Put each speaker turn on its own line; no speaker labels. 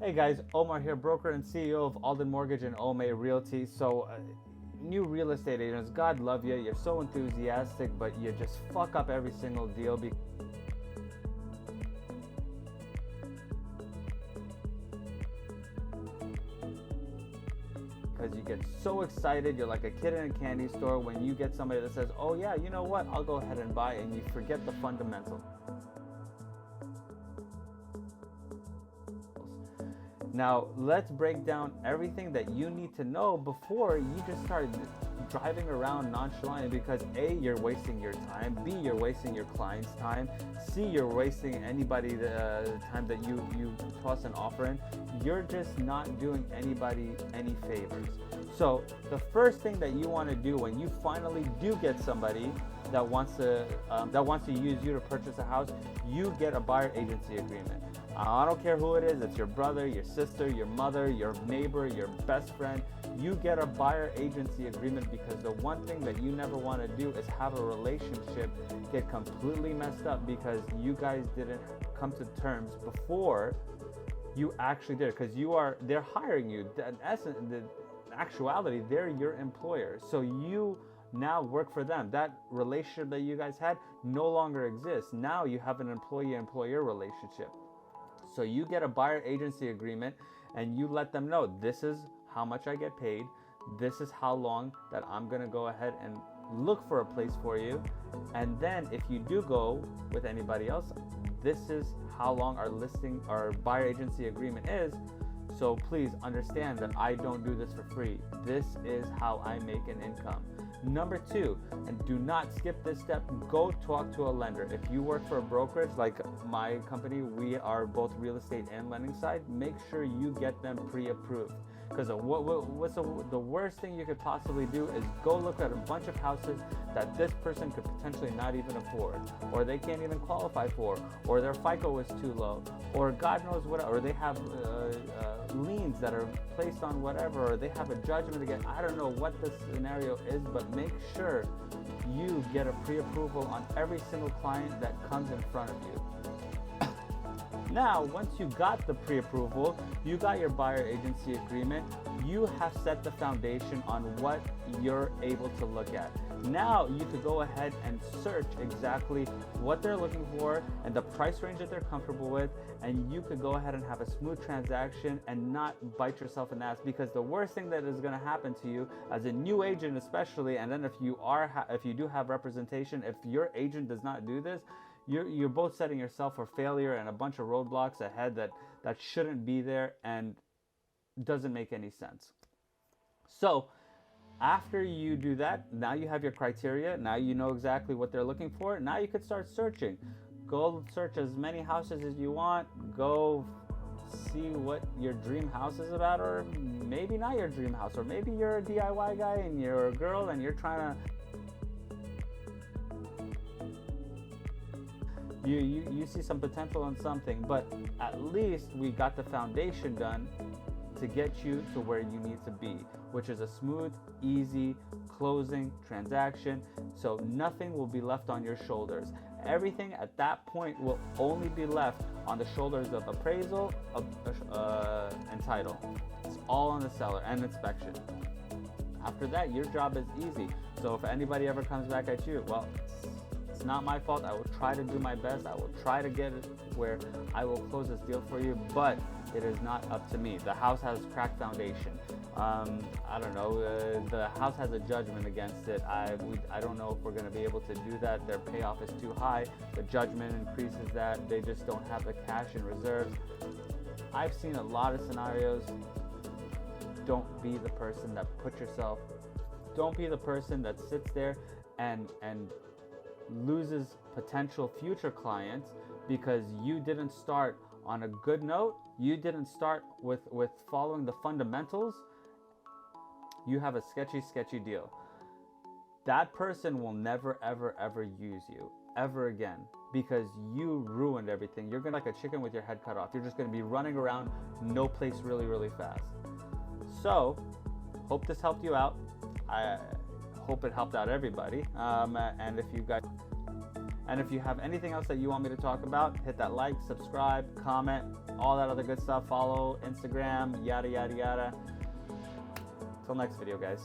Hey guys, Omar here, broker and CEO of Alden Mortgage and Ome Realty. New real estate agents, God love you. You're so enthusiastic, but you just fuck up every single deal because you get so excited. You're like a kid in a candy store when you get somebody that says, oh yeah, you know what, I'll go ahead and buy, and you forget the fundamental. Now, let's break down everything that you need to know before you just start driving around nonchalantly, because A, you're wasting your time, B, you're wasting your client's time, C, you're wasting anybody the time that you toss an offer in. You're just not doing anybody any favors. So the first thing that you want to do when you finally do get somebody that wants to use you to purchase a house, you get a buyer agency agreement. I don't care who it is, it's your brother, your sister, your mother, your neighbor, your best friend. You get a buyer agency agreement, because the one thing that you never want to do is have a relationship get completely messed up because you guys didn't come to terms before you actually did, because they're hiring you. In essence, in actuality, they're your employer. So you now work for them. That relationship that you guys had no longer exists. Now you have an employee-employer relationship. So you get a buyer agency agreement and you let them know, this is how much I get paid. This is how long that I'm going to go ahead and look for a place for you. And then if you do go with anybody else, this is how long our buyer agency agreement is. So please understand that I don't do this for free. This is how I make an income. Number two, and do not skip this step, go talk to a lender. If you work for a brokerage like my company, we are both real estate and lending side, make sure you get them pre-approved. Because what's the worst thing you could possibly do is go look at a bunch of houses that this person could potentially not even afford, or they can't even qualify for, or their FICO is too low, or God knows what, or they have liens that are placed on whatever, or they have a judgment again. I don't know what the scenario is, but make sure you get a pre-approval on every single client that comes in front of you. Now, once you got the pre-approval, you got your buyer agency agreement, you have set the foundation on what you're able to look at. Now you could go ahead and search exactly what they're looking for and the price range that they're comfortable with, and you could go ahead and have a smooth transaction and not bite yourself in the ass. Because the worst thing that is going to happen to you as a new agent, especially, and then if you do have representation, if your agent does not do this, you're both setting yourself for failure and a bunch of roadblocks ahead that shouldn't be there and doesn't make any sense. So after you do that, now you have your criteria. Now you know exactly what they're looking for. Now you could start searching. Go search as many houses as you want. Go see what your dream house is about, or maybe not your dream house, or maybe you're a DIY guy and you're a girl and you're trying to you see some potential in something, but at least we got the foundation done to get you to where you need to be, which is a smooth, easy closing transaction. So nothing will be left on your shoulders. Everything at that point will only be left on the shoulders of appraisal and title. It's all on the seller, and inspection. After that, your job is easy. So if anybody ever comes back at you, well, it's not my fault. I will try to do my best. I will try to get it where I will close this deal for you, but it is not up to me. The house has cracked foundation. I don't know. The house has a judgment against it. I don't know if we're going to be able to do that. Their payoff is too high. The judgment increases that. They just don't have the cash in reserves. I've seen a lot of scenarios. Don't be the person that don't be the person that sits there and loses potential future clients because you didn't start on a good note. You didn't start with following the fundamentals. You have a sketchy deal. That person will never ever use you ever again, because you ruined everything. You're gonna like a chicken with your head cut off. You're just gonna be running around no place really fast. So hope this helped you out. I hope it helped out everybody. And if you guys And if you have anything else that you want me to talk about, hit that like, subscribe, comment, all that other good stuff. Follow Instagram, yada, yada, yada. Till next video, guys.